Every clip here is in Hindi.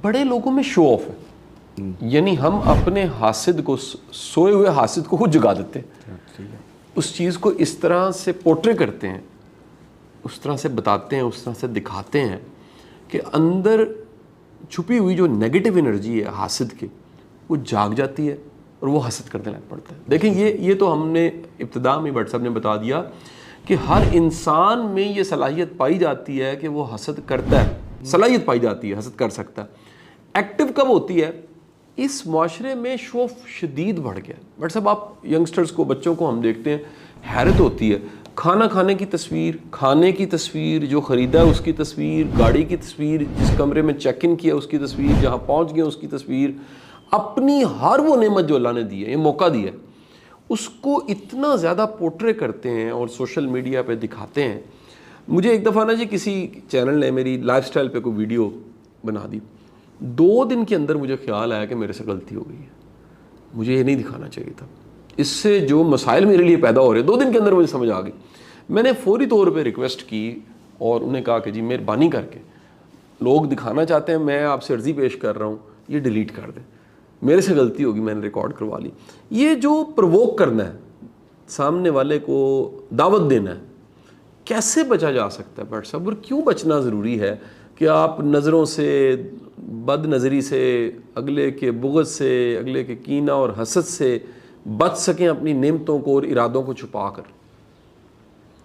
बड़े लोगों में शो ऑफ है, यानी हम अपने हासिद को, सोए हुए हासिद को खुद जगा देते हैं, उस चीज़ को इस तरह से पोर्ट्रे करते हैं, उस तरह से बताते हैं, उस तरह से दिखाते हैं कि अंदर छुपी हुई जो नेगेटिव एनर्जी है हासिद की वो जाग जाती है और वो हसद करने लग पड़ता है। देखें ये तो हमने इब्तिदा में भट्ट साहब ने बता दिया कि हर इंसान में ये सलाहियत पाई जाती है कि वो हसद करता है, सलाहियत पाई जाती है, हसद कर सकता है। एक्टिव कब होती है? इस माशरे में शौफ शदीद बढ़ गया। बट साहब आप यंगस्टर्स को, बच्चों को हम देखते हैं, हैरत होती है, खाना खाने की तस्वीर, खाने की तस्वीर, जो ख़रीदा है उसकी तस्वीर, गाड़ी की तस्वीर, जिस कमरे में चेक इन किया उसकी तस्वीर, जहाँ पहुँच गए उसकी तस्वीर, अपनी हर वो नेमत जो अल्लाह ने दी है, ये मौका दिया है, उसको इतना ज़्यादा पोर्ट्रे करते हैं और सोशल मीडिया पे दिखाते हैं। मुझे एक दफ़ा ना जी किसी चैनल ने मेरी लाइफस्टाइल पे कोई वीडियो बना दी, 2 दिन के अंदर मुझे ख्याल आया कि मेरे से गलती हो गई है, मुझे ये नहीं दिखाना चाहिए था, इससे जो मसाइल मेरे लिए पैदा हो रहे हैं 2 दिन के अंदर मुझे समझ आ गई। मैंने फौरी तौर पे रिक्वेस्ट की और उन्हें कहा कि जी मेहरबानी करके, लोग दिखाना चाहते हैं, मैं आपसे अर्जी पेश कर रहा हूँ, ये डिलीट कर दें, मेरे से गलती होगी, मैंने रिकॉर्ड करवा ली। ये जो प्रवोक करना है, सामने वाले को दावत देना है, कैसे बचा जा सकता है भट्ट साहब, और क्यों बचना ज़रूरी है कि आप नज़रों से, बद नज़री से, अगले के बुग़्ज़ से, अगले के कीना और हसद से बच सकें अपनी नेमतों को और इरादों को छुपा कर?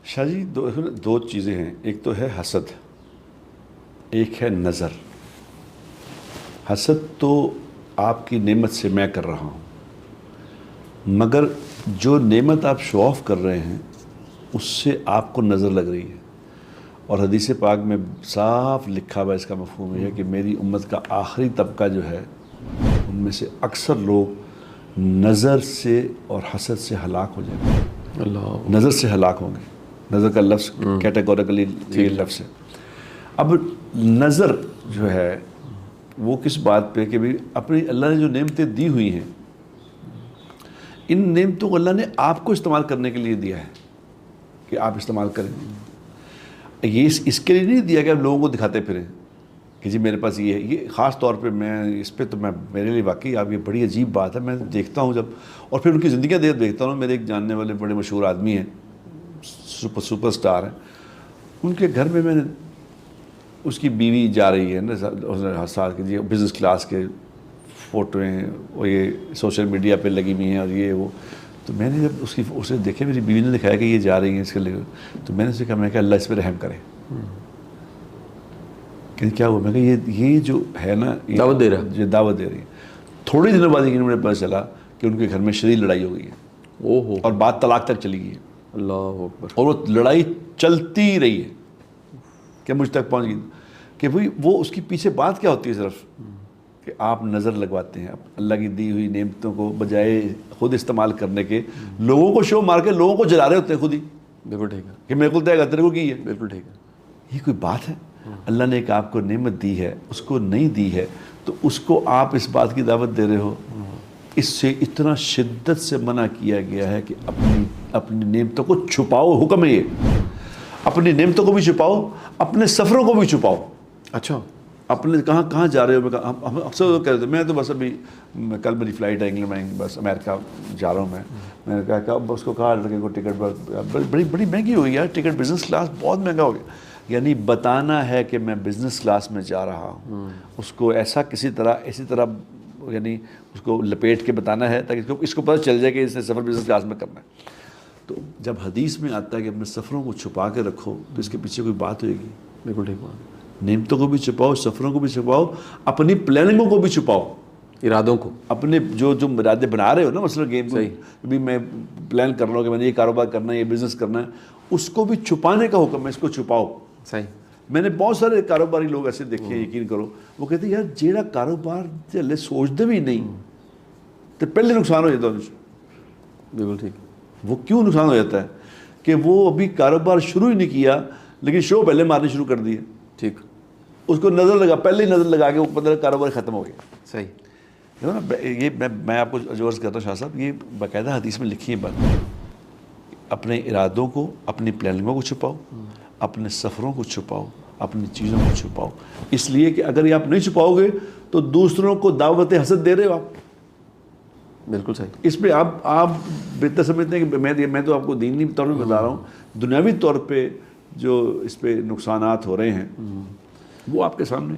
शाह जी, दो चीज़ें हैं, एक तो है हसद, एक है नज़र। हसद तो आपकी नेमत से मैं कर रहा हूँ, मगर जो नेमत आप शो ऑफ कर रहे हैं उससे आपको नज़र लग रही है। और हदीस पाक में साफ लिखा हुआ इसका मफ़हूम है कि मेरी उम्मत का आखिरी तबका जो है उनमें से अक्सर लोग नज़र से और हसद से हलाक हो जाएंगे। अल्लाह, नज़र से हलाक होंगे। नज़र का लफ्ज़ कैटेगोरिकली ये लफ्ज़ है। अब नज़र जो है वो किस बात पे कि भाई अपनी अल्लाह ने जो नेमतें दी हुई हैं, इन नेमतों को अल्लाह ने आपको इस्तेमाल करने के लिए दिया है कि आप इस्तेमाल करें। ये इसके लिए नहीं दिया कि आप लोगों को दिखाते फिरें कि जी मेरे पास ये है। ये ख़ास तौर पे मैं इस पे तो मैं, मेरे लिए वाकई आप, ये बड़ी अजीब बात है। मैं देखता हूँ जब, और फिर उनकी ज़िंदगियाँ देखता हूँ। मेरे एक जानने वाले बड़े मशहूर आदमी हैं, सुपरस्टार हैं, उनके घर में मैंने, उसकी बीवी जा रही है ना, उसने साल की, जी बिज़नेस क्लास के फ़ोटो हैं, और ये सोशल मीडिया पे लगी हुई हैं और ये वो। तो मैंने जब उसे देखे, मेरी बीवी ने दिखाया कि ये जा रही है इसके लिए, तो मैंने उसे कहा, मैं क्या अल्लाह इस पर रहम करे। कि क्या हुआ? मैं कहा ये जो है ना, दावत दे रहा है, ये दावत दे रही है। थोड़ी दिनों बाद मुझे पता चला कि उनके घर में शदीद लड़ाई हो गई है। ओहो, और बात तलाक तक चली गई है। अल्लाह अकबर। और वो लड़ाई चलती रही है कि मुझ तक पहुंच गई कि भाई वो उसकी पीछे बात क्या होती है, सिर्फ कि आप नज़र लगवाते हैं अल्लाह की दी हुई नेमतों को, बजाय खुद इस्तेमाल करने के लोगों को शो मार के लोगों को जला रहे होते हैं खुद ही। बिल्कुल ठीक है कि मेरे को देगा, तेरे को की है। बिल्कुल ठीक है। ये कोई बात है? अल्लाह ने एक आपको नेमत दी है, उसको नहीं दी है, तो उसको आप इस बात की दावत दे रहे हो। इससे इतना शिद्दत से मना किया गया है कि अपनी नेमतों को छुपाओ। हुक्म है ये, अपनी नेमतों को भी छुपाओ, अपने सफ़रों को भी छुपाओ। अच्छा, अपने कहाँ जा रहे हो? हम अक्सर कह रहे थे, मैं तो बस अभी कल मेरी फ़्लाइट है इंग्लैंड में, बस अमेरिका जा रहा हूँ मैंने कहा उसको कहा लड़के को टिकट बड़ी महंगी हो गई यार, टिकट बिज़नेस क्लास बहुत महंगा हो गया। यानी बताना है कि मैं बिज़नेस क्लास में जा रहा हूँ, उसको ऐसी तरह यानी उसको लपेट के बताना है ताकि इसको पता चल जाए कि इसने सफ़र बिज़नेस क्लास में करना है। तो जब हदीस में आता है कि अपने सफ़रों को छुपा के रखो, तो इसके पीछे कोई बात होगी। बिल्कुल ठीक बात। नेमतों को भी छुपाओ, सफ़रों को भी छुपाओ, अपनी प्लानिंगों को भी छुपाओ, इरादों को, अपने जो इरादे बना रहे हो ना, मसलन गेम सही, भी मैं प्लान कर रहा हूँ कि मैंने ये कारोबार करना है, ये बिज़नेस करना है, उसको भी छुपाने का हुक्म है, इसको छुपाओ। सही। मैंने बहुत सारे कारोबारी लोग ऐसे देखे, यकीन करो, वो कहते हैं यार जेड़ा कारोबार हले सोचते भी नहीं तो पहले नुकसान हो जाता है। बिल्कुल ठीक। वो क्यों नुकसान हो जाता है कि वो अभी कारोबार शुरू ही नहीं किया, लेकिन शो पहले मारने शुरू कर दिए। ठीक, उसको नज़र लगा, पहले ही नज़र लगा के वो पता कारोबार ख़त्म हो गया। सही। देखो ना, ये मैं आपको अर्ज़ करता हूँ शाह साहब, ये बाकायदा हदीस में लिखी है बात। अपने इरादों को, अपनी प्लानिंगों को छुपाओ, अपने सफ़रों को छुपाओ, अपनी चीज़ों को छुपाओ, इसलिए कि अगर ये आप नहीं छुपाओगे तो दूसरों को दावत हसद दे रहे हो आप। बिल्कुल सही। इस पे आप बेहतर समझते हैं कि मैं तो आपको दीनी तौर पे बता रहा हूँ, दुनियावी तौर पे जो इस पे नुकसानात हो रहे हैं वो आपके सामने